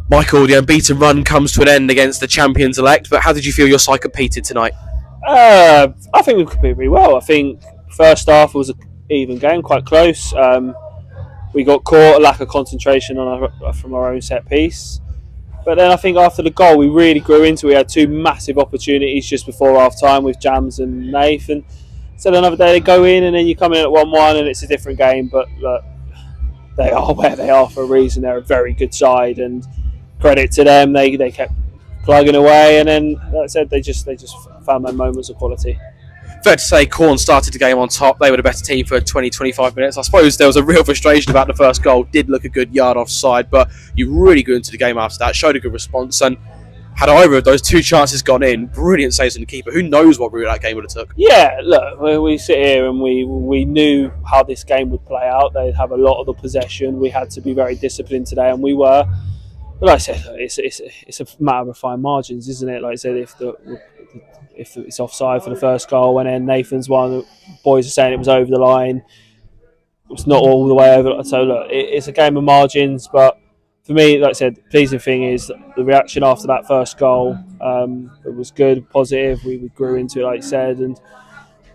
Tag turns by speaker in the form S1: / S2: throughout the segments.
S1: Michael, the unbeaten run comes to an end against the champions-elect, but how did you feel your side competed tonight?
S2: I think we competed really well. I think first half was an even game, quite close. We got caught, a lack of concentration from our own set piece. But then I think after the goal, we really grew into it. We had two massive opportunities just before half-time with Jams and Nathan. So another day they go in and then you come in at 1-1 and it's a different game. But look, they are where they are for a reason. They're a very good side and credit to them. They kept plugging away and then, like I said, they just found their moments of quality.
S1: Fair to say, Quorn started the game on top. They were the better team for 20-25 minutes. I suppose there was a real frustration about the first goal. Did look a good yard offside, but you really grew into the game after that. Showed a good response, and had either of those two chances gone in, brilliant saves from the keeper. Who knows what route that game would have took?
S2: Yeah, look, we sit here and we knew how this game would play out. They'd have a lot of the possession. We had to be very disciplined today, and we were. But like I said, it's a matter of fine margins, isn't it? Like I said, if it's offside for the first goal, and then Nathan's one, the boys are saying it was over the line. It's not all the way over. So look, it's a game of margins. But for me, like I said, the pleasing thing is the reaction after that first goal. It was good, positive. We grew into it, like I said, and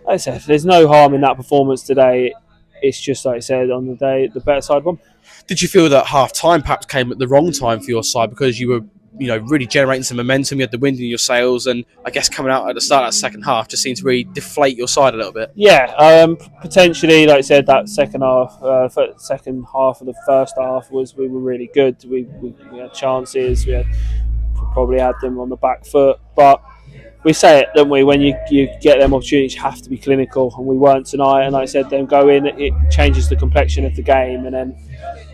S2: like I said, there's no harm in that performance today. It's just like I said, on the day, the better side won.
S1: Did you feel that half-time perhaps came at the wrong time for your side because you were, really generating some momentum? You had the wind in your sails, and I guess coming out at the start of that second half just seemed to really deflate your side a little bit.
S2: Yeah, potentially, like I said, that second half of the first half we were really good. We had chances. We probably had them on the back foot, but we say it, don't we? When you get them opportunities, you have to be clinical, and we weren't tonight. And like I said, them go in, it changes the complexion of the game. And then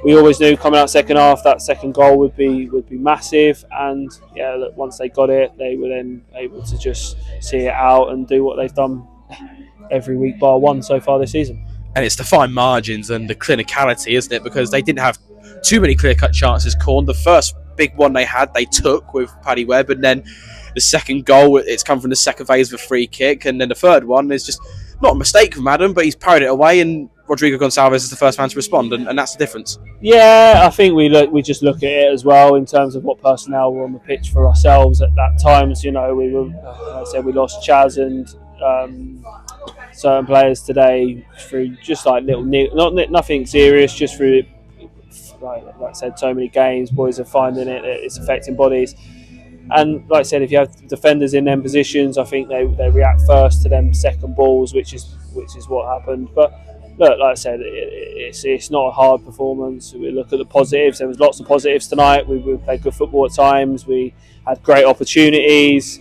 S2: we always knew coming out second half that second goal would be massive. And yeah, look, once they got it, they were then able to just see it out and do what they've done every week bar one so far this season.
S1: And it's the fine margins and the clinicality, isn't it? Because they didn't have too many clear-cut chances. Quorn, the first big one they had, they took with Paddy Webb, and then the second goal, it's come from the second phase of a free kick, and then the third one is just not a mistake from Adam, but he's parried it away, and Rodrigo Gonçalves is the first man to respond, and that's the difference.
S2: Yeah, I think we just look at it as well in terms of what personnel were on the pitch for ourselves at that times. We were, like I said, we lost Chaz and certain players today through just like nothing serious, just through like I said, so many games. Boys are finding it's affecting bodies. And like I said, if you have defenders in them positions, I think they react first to them second balls, which is what happened. But look, like I said, it's not a hard performance. We look at the positives. There was lots of positives tonight. We played good football at times. We had great opportunities.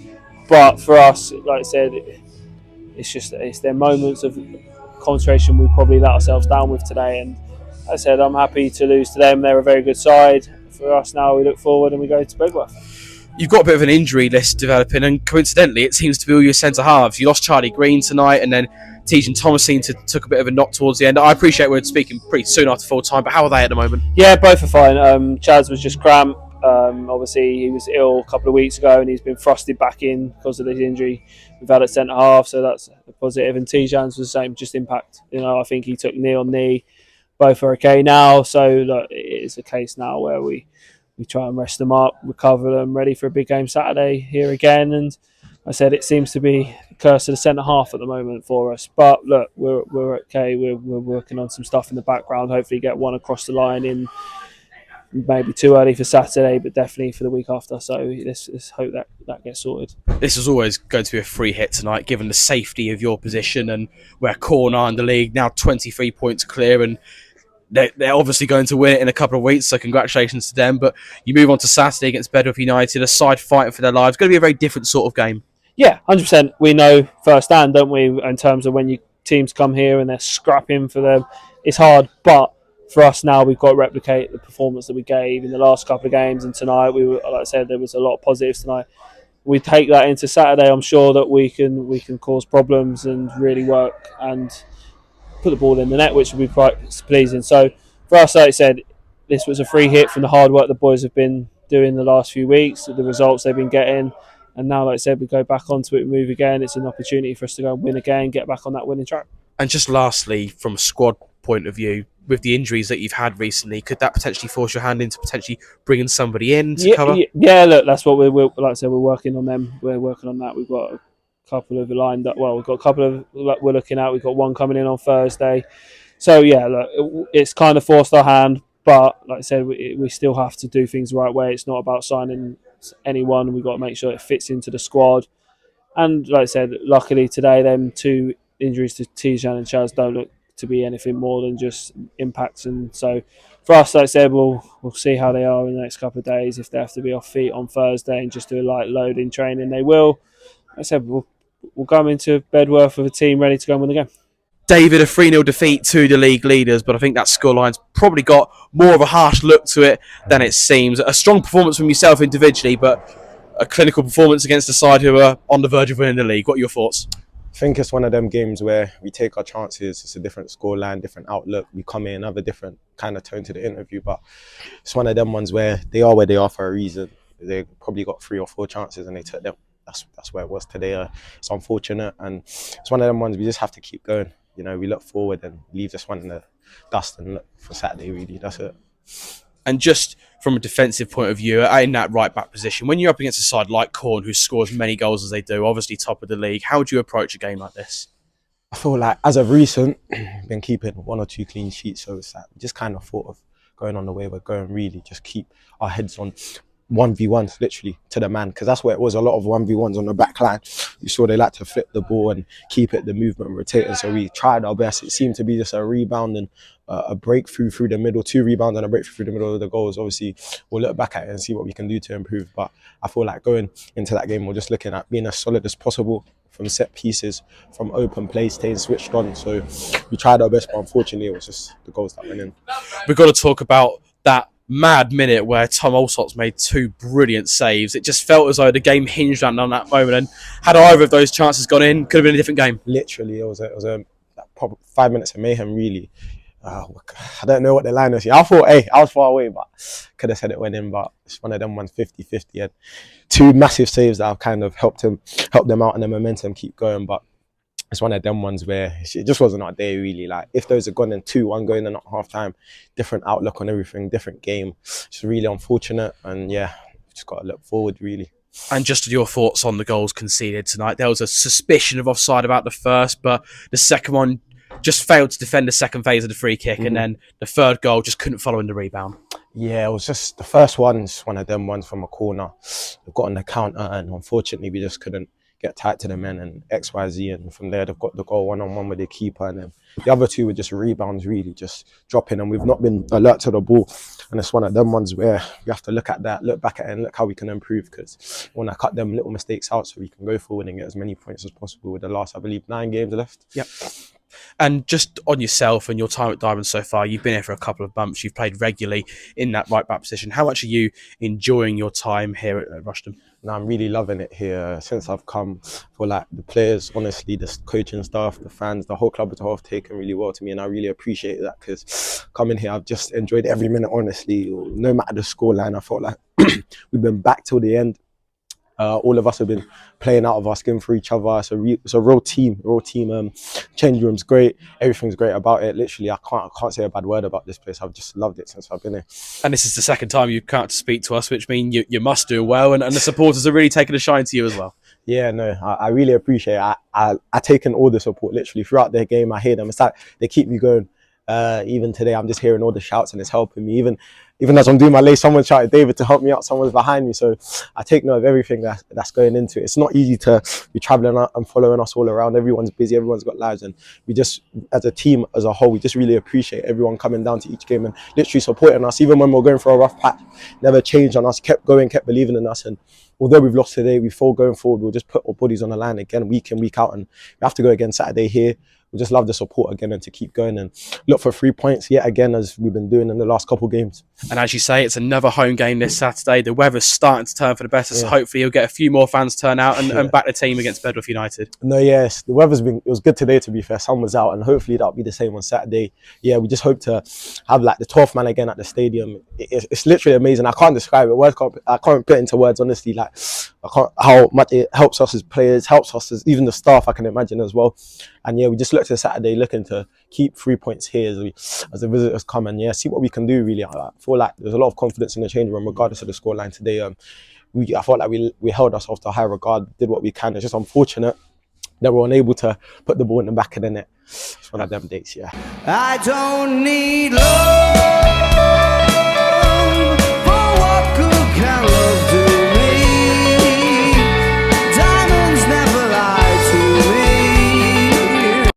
S2: But for us, like I said, it's their moments of concentration we probably let ourselves down with today. And like I said, I'm happy to lose to them. They're a very good side. For us now, we look forward and we go to Bedworth.
S1: You've got a bit of an injury list developing, and coincidentally, it seems to be all your centre halves. You lost Charlie Green tonight, and then Tejan Thomas took a bit of a knock towards the end. I appreciate we're speaking pretty soon after full time, but how are they at the moment?
S2: Yeah, both are fine. Chaz was just cramped. Obviously, he was ill a couple of weeks ago, and he's been thrusted back in because of his injury we've had at centre half, so that's a positive. And Tejan's was the same, just impact. I think he took knee on knee. Both are okay now, so look, it's a case now where we try and rest them up, recover them, ready for a big game Saturday here again. And I said it seems to be the curse of the centre half at the moment for us. But look, we're okay. We're working on some stuff in the background. Hopefully get one across the line in maybe too early for Saturday, but definitely for the week after. So let's hope that gets sorted.
S1: This is always going to be a free hit tonight, given the safety of your position and where Quorn are in the league, now 23 points clear, and they're obviously going to win it in a couple of weeks, so congratulations to them. But you move on to Saturday against Bedworth United, a side fighting for their lives. It's going to be a very different sort of game. Yeah,
S2: 100%. We know firsthand, don't we, in terms of when your teams come here and they're scrapping for them. It's hard, but for us now, we've got to replicate the performance that we gave in the last couple of games. And tonight, like I said, there was a lot of positives tonight. We take that into Saturday. I'm sure that we can cause problems and really work and put the ball in the net, which will be quite pleasing. So for us, like I said, this was a free hit from the hard work the boys have been doing the last few weeks, the results they've been getting. And now, like I said, we go back onto it, move again. It's an opportunity for us to go and win again, get back on that winning track.
S1: And just lastly, from a squad point of view, with the injuries that you've had recently, could that potentially force your hand into potentially bringing somebody in to cover?
S2: Yeah, look, that's what we're like I said, we're working on them. We're working on that. We've got a couple of lined up. Well, we've got a couple of we're looking at. We've got one coming in on Thursday. So yeah, look, it's kind of forced our hand, but like I said, we still have to do things the right way. It's not about signing anyone. We've got to make sure it fits into the squad. And like I said, luckily today, them two injuries to Tijan and Chaz don't look to be anything more than just impacts. And so for us, like I said, we'll see how they are in the next couple of days. If they have to be off feet on Thursday and just do a light loading training, they will. Like I said, we'll come into Bedworth with a team ready to go and win the game.
S1: David, a 3-0 defeat to the league leaders, but I think that scoreline's probably got more of a harsh look to it than it seems. A strong performance from yourself individually, but a clinical performance against a side who are on the verge of winning the league. What are your thoughts?
S3: I think it's one of them games where we take our chances. It's a different scoreline, different outlook. We come in, have a different kind of tone to the interview, but it's one of them ones where they are for a reason. They probably got 3 or 4 chances and they took them. That's where it was today. It's unfortunate, and it's one of them ones we just have to keep going. You know, we look forward and leave this one in the dust and look for Saturday, really. That's it.
S1: And just from a defensive point of view, in that right-back position, when you're up against a side like Quorn, who scores many goals as they do, obviously top of the league, how would you approach a game like this?
S3: I feel like, as of recent, been keeping 1 or 2 clean sheets, so it's like we just kind of thought of going on the way we're going, really. Just keep our heads on 1v1s, literally, to the man, because that's where it was, a lot of 1v1s on the back line. You saw they like to flip the ball and keep it, the movement rotating, so we tried our best. It seemed to be just a rebound and a breakthrough through the middle, 2 rebounds and a breakthrough through the middle of the goals. Obviously, we'll look back at it and see what we can do to improve, but I feel like going into that game, we're just looking at being as solid as possible from set pieces, from open play, staying switched on. So we tried our best, but unfortunately, it was just the goals that went in.
S1: We've got to talk about that mad minute where Tom Alsop's made 2 brilliant saves. It just felt as though the game hinged on that moment, and had either of those chances gone in, could have been a different game.
S3: Literally, it was a 5 minutes of mayhem, really. I don't know what the line was here. I thought, I was far away, but could have said it went in, but it's one of them ones, 50-50, and 2 massive saves that have kind of helped them out and the momentum keep going, but it's one of them ones where it just wasn't our day, really. Like, if those had gone in 2-1 going in at half time, different outlook on everything, different game. It's really unfortunate, and yeah, just got to look forward, really.
S1: And just your thoughts on the goals conceded tonight. There was a suspicion of offside about the first, but the second one just failed to defend the second phase of the free kick, and then the third goal just couldn't follow in the rebound. Yeah,
S3: it was just the first one's one of them ones from a corner. They've got on the counter, and unfortunately we just couldn't get tight to the men and XYZ, and from there they've got the goal 1-on-1 with the keeper, and then the other 2 were just rebounds, really, just dropping, and we've not been alert to the ball, and it's one of them ones where we have to look at that, look back at it, and look how we can improve, because we want to cut them little mistakes out so we can go forward and get as many points as possible with the last, I believe, 9 games left.
S1: Yep. And just on yourself and your time at Diamond so far, you've been here for a couple of months, you've played regularly in that right back position. How much are you enjoying your time here at Rushden?
S3: No, I'm really loving it here. Since I've come, for like the players, honestly, the coaching staff, the fans, the whole club as a whole have taken really well to me, and I really appreciate that, because coming here, I've just enjoyed every minute, honestly. No matter the scoreline, I felt like we've been back till the end. All of us have been playing out of our skin for each other. It's a real team. Change room's great. Everything's great about it. Literally, I can't say a bad word about this place. I've just loved it since I've been here.
S1: And this is the second time you've come out to speak to us, which means you must do well. And the supporters are really taking a shine to you as well.
S3: Yeah, no, I really appreciate it. I take in all the support, literally, throughout the game. I hear them. It's like they keep me going. Even today, I'm just hearing all the shouts, and it's helping me. Even as I'm doing my lace, someone shouted David to help me out. Someone's behind me, so I take note of everything that's going into it. It's not easy to be traveling and following us all around. Everyone's busy, everyone's got lives, and we just, as a team as a whole, we just really appreciate everyone coming down to each game and literally supporting us, even when we're going for a rough patch. Never changed on us, kept going, kept believing in us, and although we've lost today, we feel going forward, we'll just put our bodies on the line again, week in, week out, and we have to go again Saturday here. We just love the support again, and to keep going and look for 3 points yet again, as we've been doing in the last couple of games.
S1: And as you say, it's another home game this Saturday. The weather's starting to turn for the better, so hopefully you'll get a few more fans turn out and back the team against Bedworth United.
S3: No, yes, the weather's been, it was good today, to be fair. Sun was out, and hopefully that'll be the same on Saturday. Yeah, we just hope to have like the 12th man again at the stadium. It's literally amazing. I can't describe it. I can't put it into words, honestly. Like, how much it helps us as players, helps us as even the staff, I can imagine as well. And yeah, we just look look to Saturday looking to keep 3 points here as the visitors come, and yeah, see what we can do really. I feel like there's a lot of confidence in the change room regardless of the scoreline today. I felt like we held ourselves to high regard, did what we can. It's just unfortunate that we're unable to put the ball in the back of the net. It's one of them dates, yeah.
S4: I don't need love.